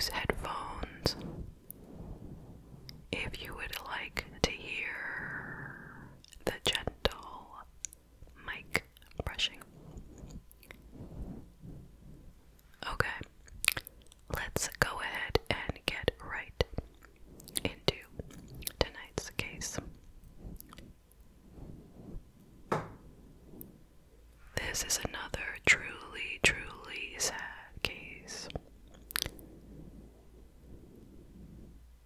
use headphones if you would like to hear the gentle mic brushing. Okay, let's go ahead and get right into tonight's case. This is another truly, truly sad case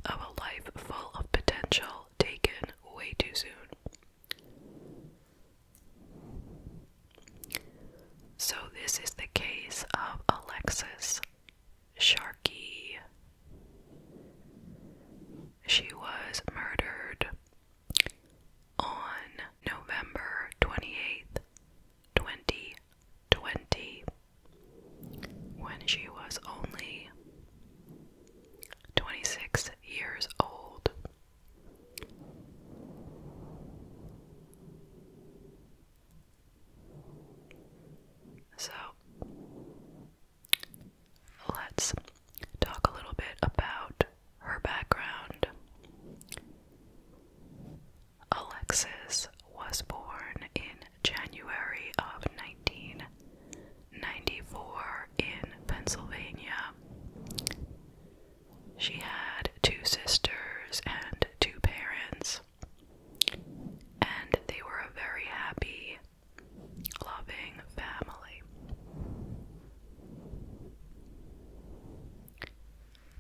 of a life full of potential taken way too soon. So this is the case of Alexis Sharkey. She was murdered on November 28th, 2020, when she was only 26 years old. So, let's talk a little bit about her background. Alexis was born in January of 1994 in Pennsylvania. She had 2 sisters and 2 parents, and they were a very happy, loving family.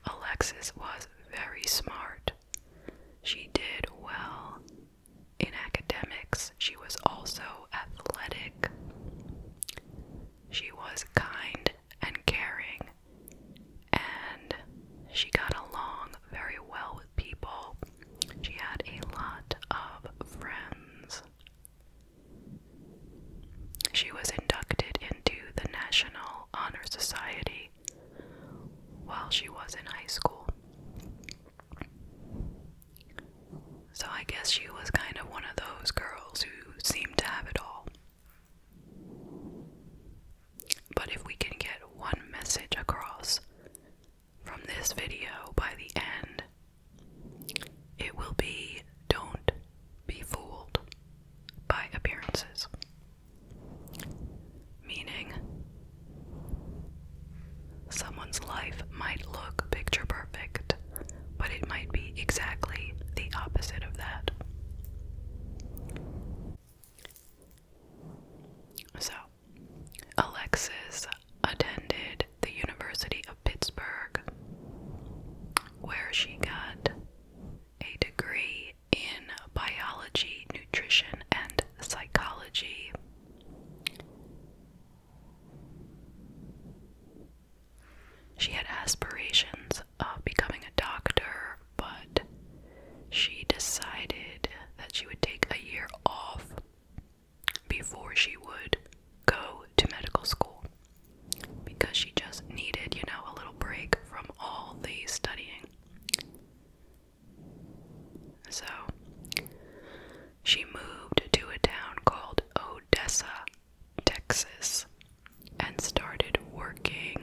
Alexis was very smart. She did well in academics. She was also athletic. She was kind and caring, and she got along very well with people. She had a lot of friends. She was inducted into the National Honor Society while she was in high school. So I guess she was kind of one of those girls who seemed to have it all. But if we can get one message across from this video by the end, it will be, don't be fooled by appearances. Meaning, someone's life might look picture perfect, but it might be exactly the opposite of that. So, Alexis attended the University of Pittsburgh, where she got a degree in biology, nutrition, and psychology. She had aspirations of becoming a doctor, but she decided that she would take a year off before she would go to medical school, because she just needed, a little break from all the studying. So, she moved to a town called Odessa, Texas, and started working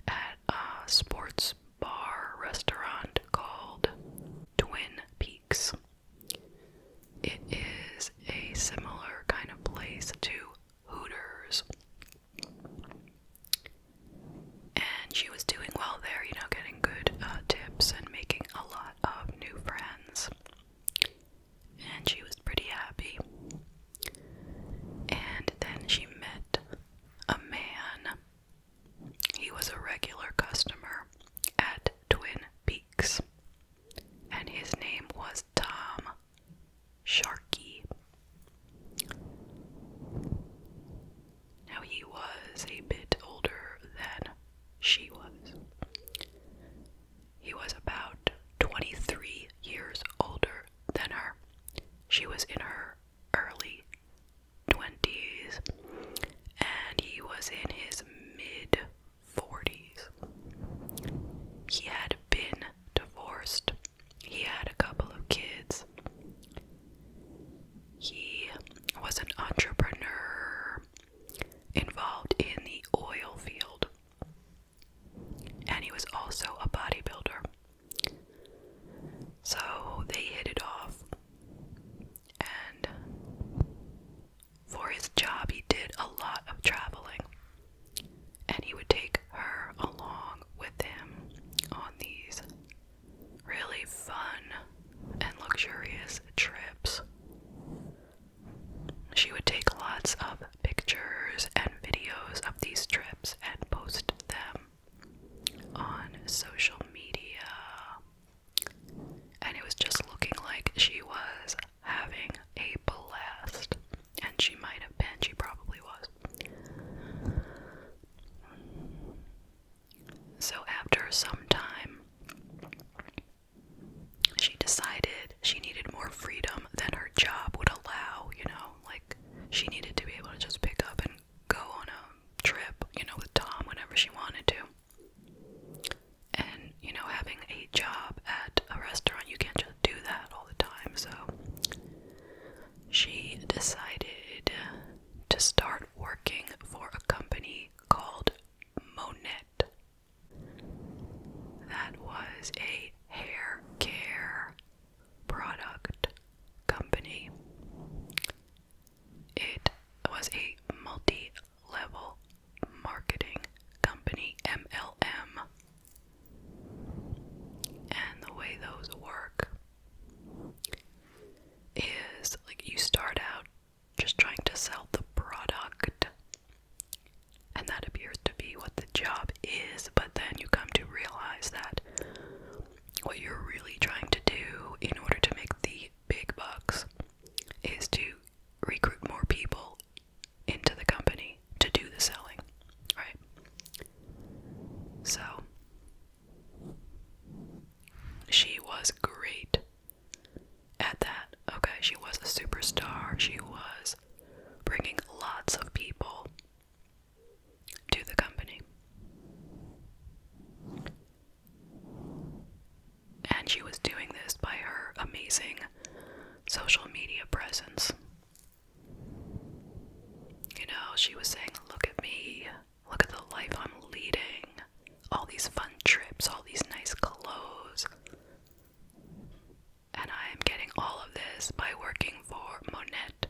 at a sports bar restaurant called Twin Peaks. It is a similar kind of place to Hooters. And she was doing well there, getting good tips and making a lot of new friends. And she was pretty happy. And then she met she was saying, look at me, look at the life I'm leading, all these fun trips, all these nice clothes, and I am getting all of this by working for Monette.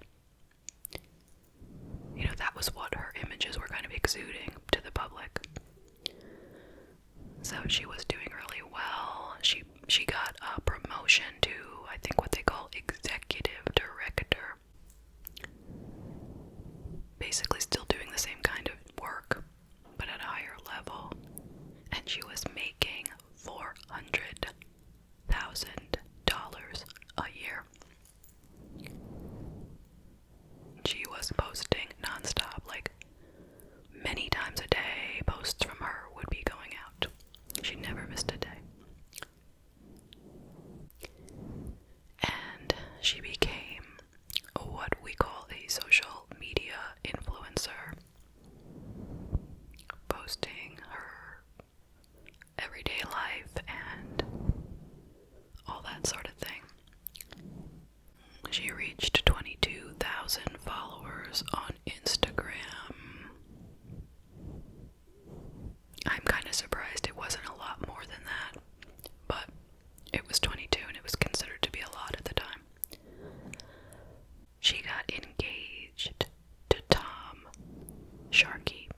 You know, that was what her images were kind of exuding to the public. So she was doing really well. She got a promotion to, I think, what they call executive director. Basically still doing the same kind of work, but at a higher level. And she was making $400,000 a year. She was posting nonstop, like many times a day. Posts from her would be going out. She never missed a day. And she became what we call a social media influencer, posting her everyday life and all that sort of thing. She reached 22,000 followers on Instagram. I'm kind of surprised it wasn't a lot more than that, but it was 22 and it was considered to be a lot at the time. She got engaged to Tom Sharkey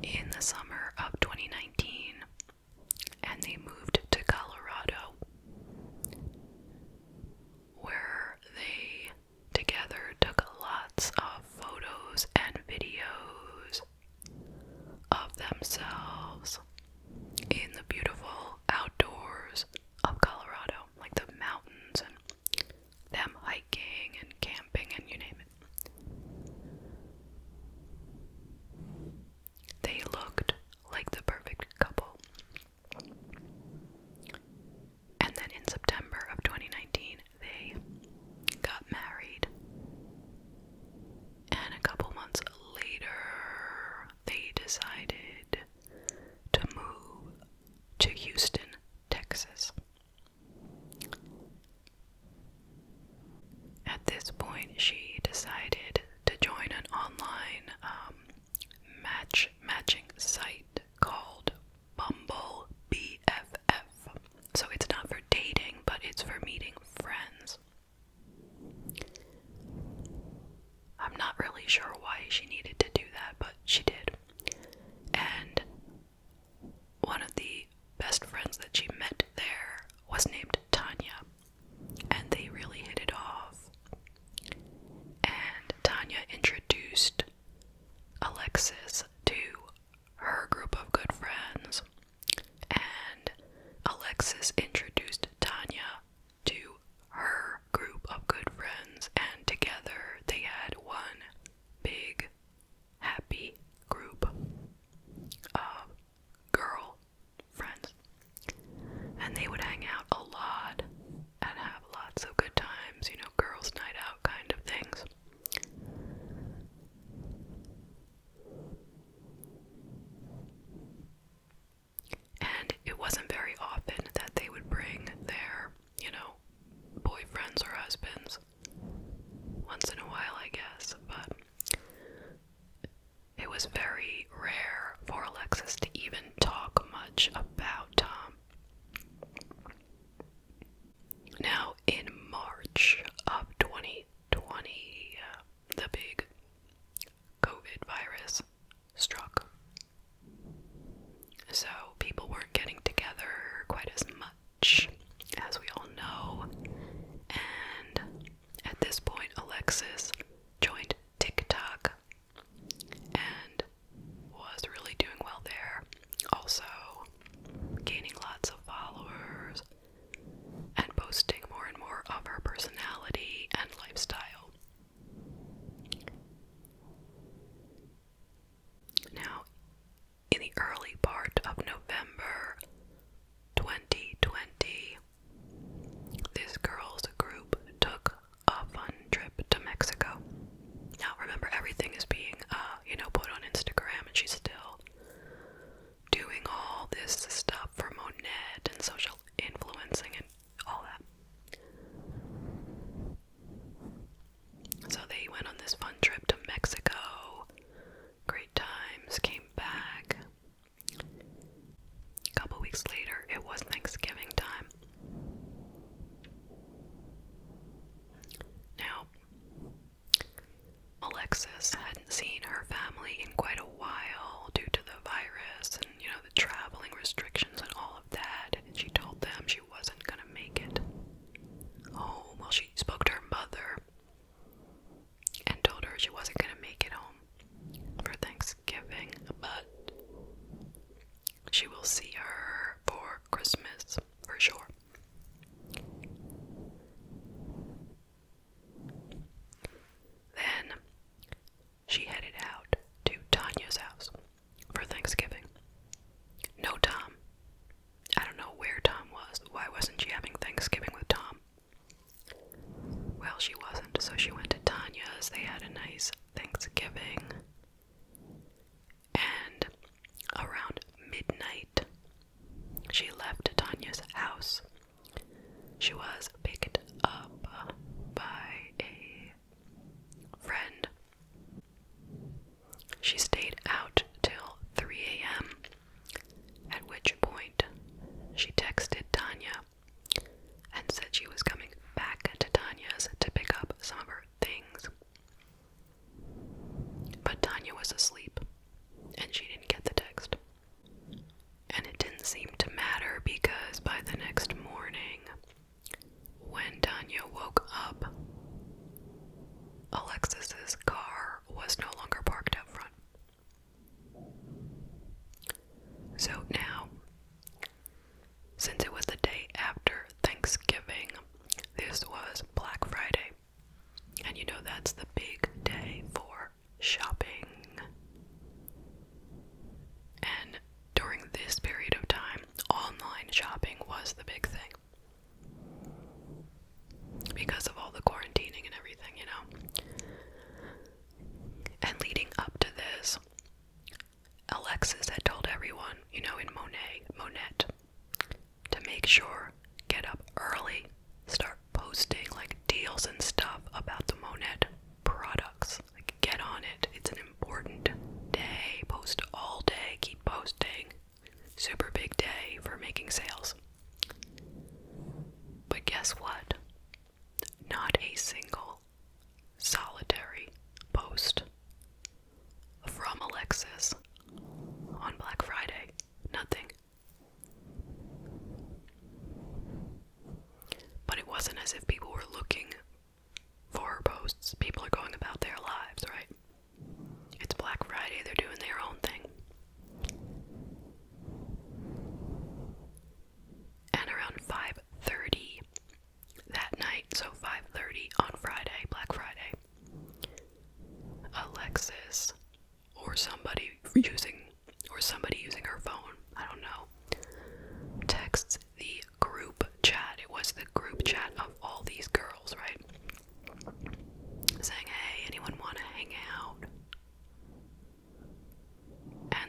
in the summer of 2019, and they moved to Colorado, where they together took lots of photos and videos of themselves in the beautiful outdoors of Colorado, like the mountains and them hiking and camping and you name it. They looked like the perfect couple. And then in September of 2019, they got married. And a couple months later, they decided to move to Houston, Texas. At this point, she decided to join an online matching site called Bumble BFF. So it's not for dating, but it's for meeting friends. I'm not really sure why she needed to do that, but she did. And one of the best friends that she met there was named Tanya, and they really hit it off. And Tanya introduced Alexis to her group of good friends, and Alexis introduced Tanya to her group of good friends, and together they had one big happy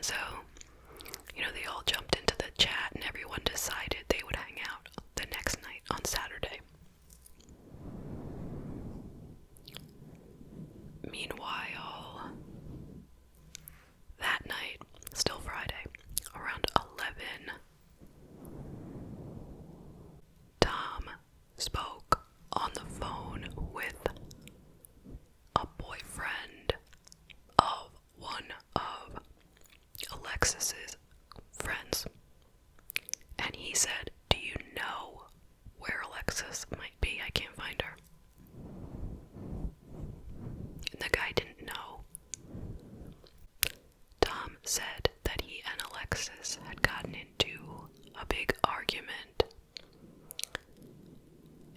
And so, they all jumped into the chat and everyone decided they would hang out the next night on Saturday. Meanwhile, that night, still Friday, around 11, Tom spoke on the phone with a boyfriend of one of Alexis's friends. And he said, "Do you know where Alexis might be? I can't find her." And the guy didn't know. Tom said that he and Alexis had gotten into a big argument,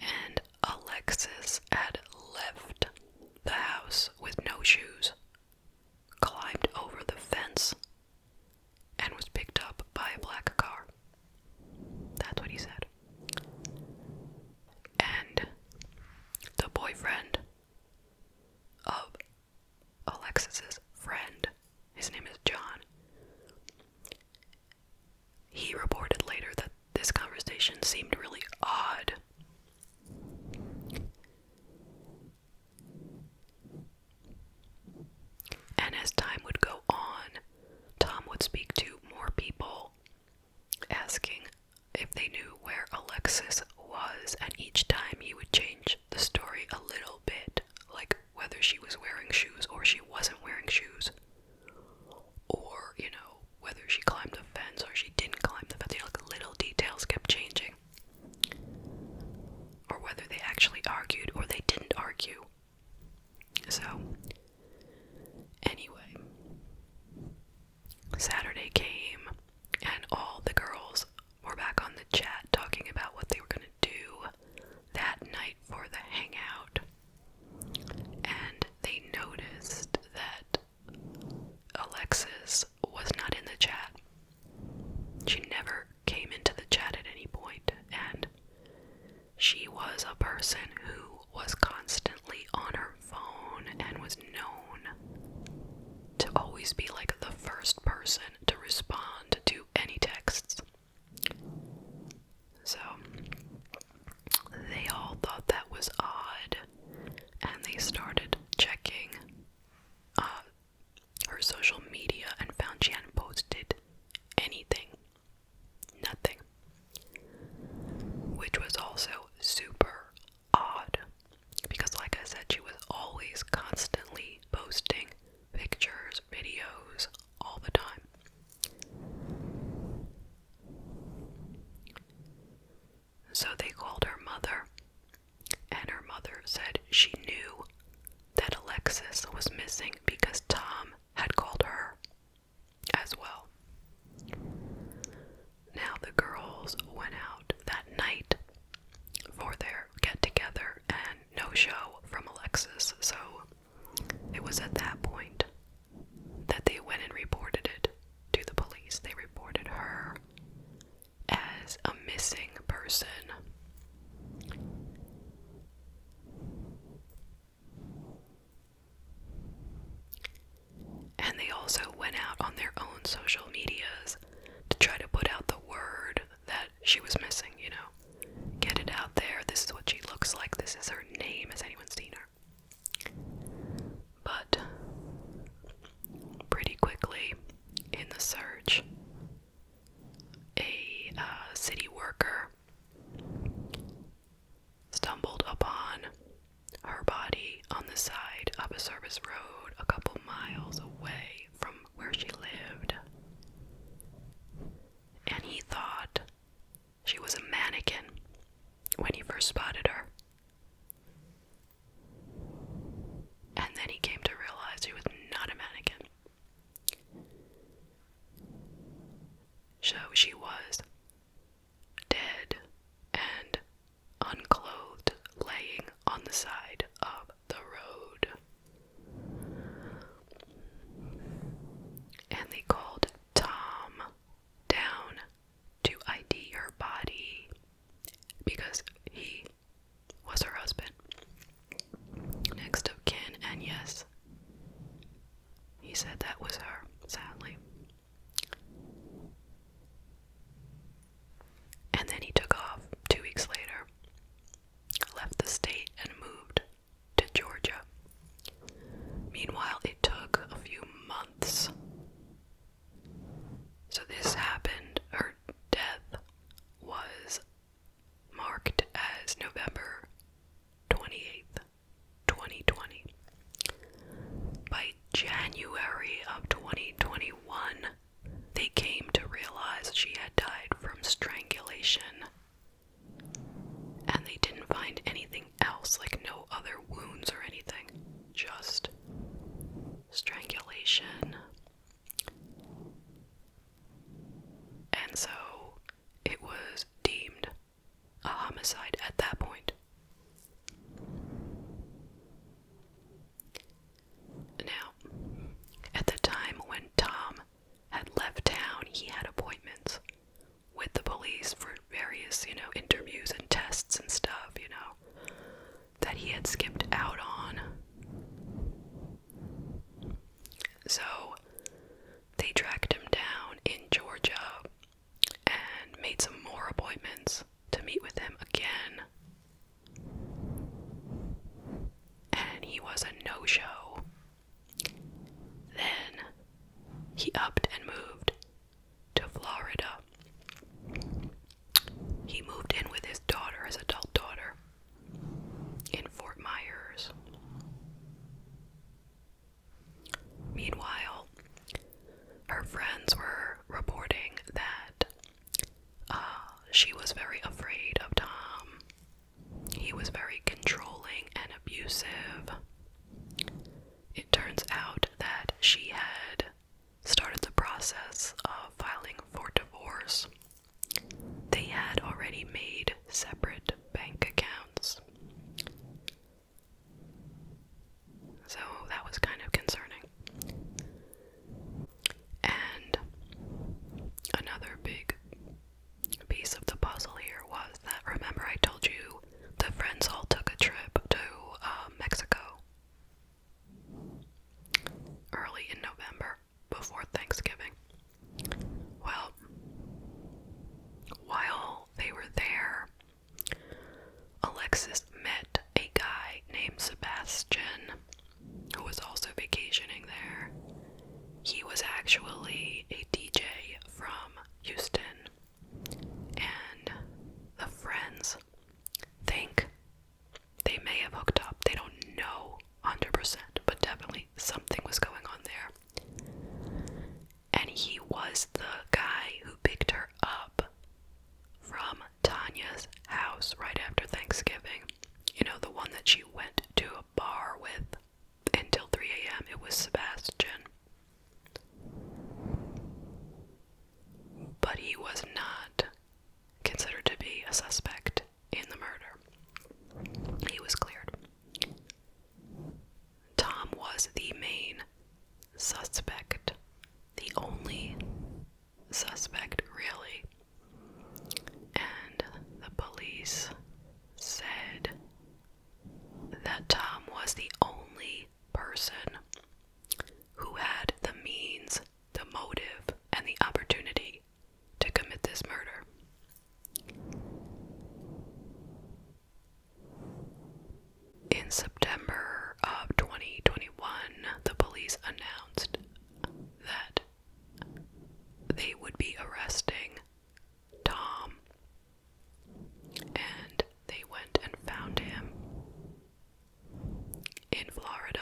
and Alexis had left the house with no shoes, climbed over the fence, and was picked up by a black car. That's what he said. And the boyfriend of Alexis's friend, his name is John, he reported later that this conversation seemed really odd. And as time would go on, Tom would speak to more people, asking if they knew where Alexis was, and each time he would change the story a little bit, like whether she was wearing shoes or she wasn't wearing shoes, or, whether she climbed the fence or she didn't climb the fence. Like little details kept changing, or whether they actually argued or they didn't argue. So, anyway, Saturday came, and all the girls were back on the chat talking about what they were going to do that night for the hangout. And they noticed that Alexis was not in the chat. She never came into the chat at any point, and she was a person who was constantly on her phone and was known to always be like the first person to respond to any texts. So they all thought that was odd, and they started checking her social media and found she hadn't posted anything. Nothing. Which was also super odd, because like I said, she was always constantly posting pictures, videos, all the time. So they called her mother, and her mother said she knew that Alexis was missing because Tom had called her as well. Now the girls went out that night for their get-together, and no show from Alexis, so it was at that point that they went and reported it to the police. They reported her as a missing person. And they also went out on their own social medias to try to put out the word that she was missing, get it out there. This is what she looks like. This is her name. Has anyone seen her? But pretty quickly in the search, a city worker stumbled upon her body on the side of a service road a couple miles away from where she lived. And he thought she was a mannequin when he first spotted her. And then he came to realize she was not a mannequin. So she was dead and unclothed, laying on the side of the road. And they called Tom down to ID her body because he was her husband, next of kin, and yes, he said that was her, sadly. suspicion. And so it was deemed a homicide at that point. Now, at the time when Tom had left town, he had appointments with the police for various, interviews and tests and stuff, that he had skipped out on. So they tracked him down in Georgia and made some more appointments to meet with him again. And he was a no-show. Then he upped and moved to Florida. He moved in with his daughter, his adult daughter, in Fort Myers. Meanwhile, her friends were reporting that she was very afraid of Tom. He was very controlling and abusive. It turns out that she had started the process of filing for divorce. They had already made separate bank accounts. So that was kind of concerning. And another big piece of the puzzle here was that, remember I told you the friends all took a trip to Mexico early in November before Thanksgiving. Well, while they were there, Alexis met a guy named Sebastian who was also vacationing there. He was actually a DJ from Houston, and the friends think they may have hooked up. They don't know 100%, but definitely something was going on there. And he was the guy who picked her up from Tanya's house right after Thanksgiving. The one that she went to a bar with until 3 a.m. It was Sebastian. But he was not considered to be a suspect in the murder. He was cleared. Tom was the main suspect, the only suspect, really. And the police said that Tom was the only person who had the means, the motive, and the opportunity to commit this murder. In September of 2021, the police announced that they would be arresting Tom, and they went and found him in Florida.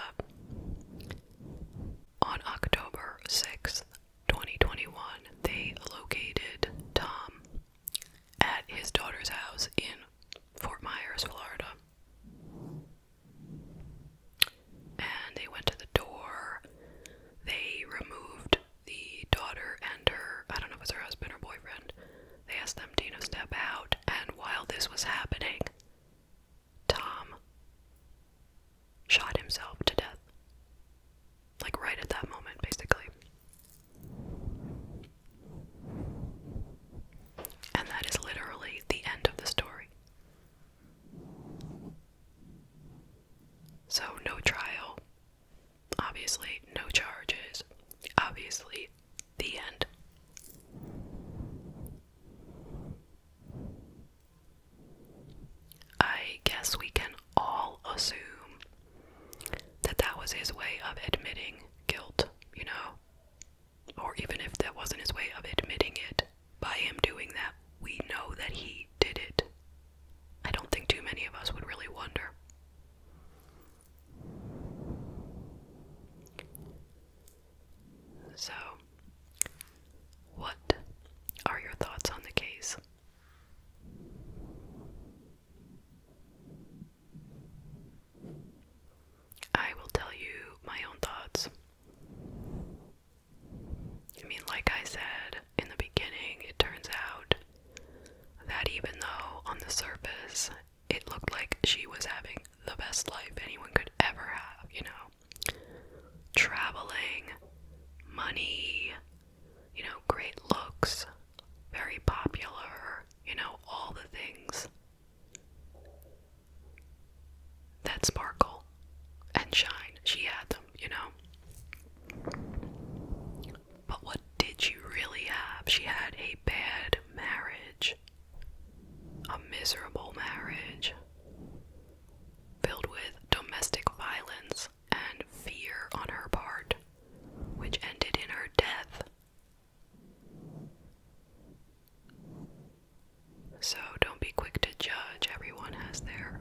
On October 6th, 2021, they located Tom at his daughter's house in Fort Myers, Florida. And they went to the door. They removed the daughter and her, I don't know if it was her husband or boyfriend. They asked them to, step out. And while this was happening, Tom shot himself to death. Like right at that moment, basically. And that is literally the end of the story. So no trial. Obviously, no charges. Obviously, the end. I guess we can all assume that that was his way of admitting guilt, Or even if that wasn't his way of admitting it, by him doing that, we know that he did it. I don't think too many of us would really wonder. So, what are your thoughts on the case? I will tell you my own thoughts. money, great looks, very popular, all the things that sparkle and shine. She had them. But what did she really have? She had a bad marriage. A miserable marriage. Filled with domestic violence and fear on her part, which ended in her death. So don't be quick to judge. Everyone has their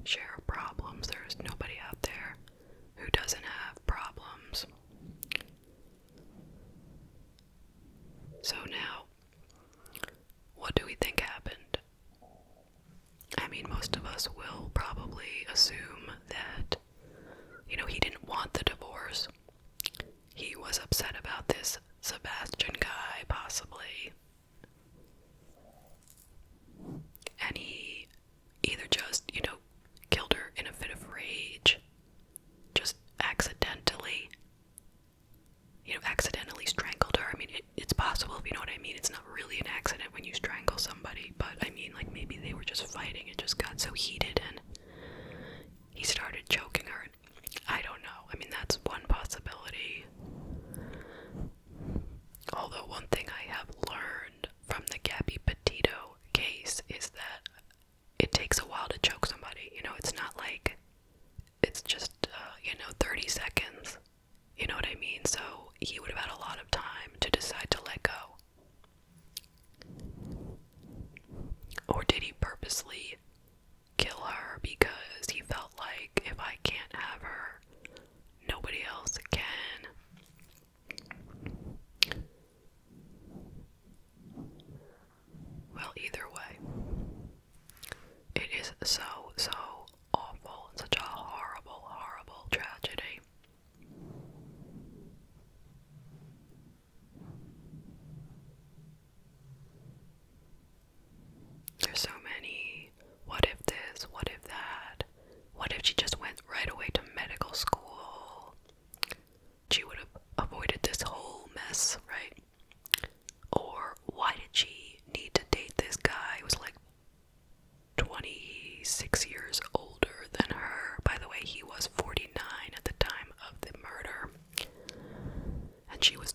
share of problems. There's nobody out there who doesn't have problems. So now, what do we think happened? I mean, most of us will probably assume that, he didn't want the divorce. He was upset about this Sebastian guy, possibly. And he either just, killed her in a fit of rage, just accidentally strangled her. I mean, it's possible, if you know what I mean. It's not really an accident when you strangle somebody, but I mean, like, maybe they were just fighting and just got so heated and he started choking her. I don't know. I mean, that's one possibility. Although one thing I have learned from the Gabby Petito case is that it takes a while to choke somebody. It's not like it's just, 30 seconds. You know what I mean? So he would have had a lot of time to decide to let go. Or did he purposely kill her because he felt like, if I can't have her, nobody else can? Well, either way, it is so awful and such a horrible, horrible tragedy. There's so many, what if this, what if that, what if she just went right away to medical school? She would have avoided this whole mess, right? Or why did she need to date this guy who was like 26 years older than her? By the way, he was 49 at the time of the murder, and she was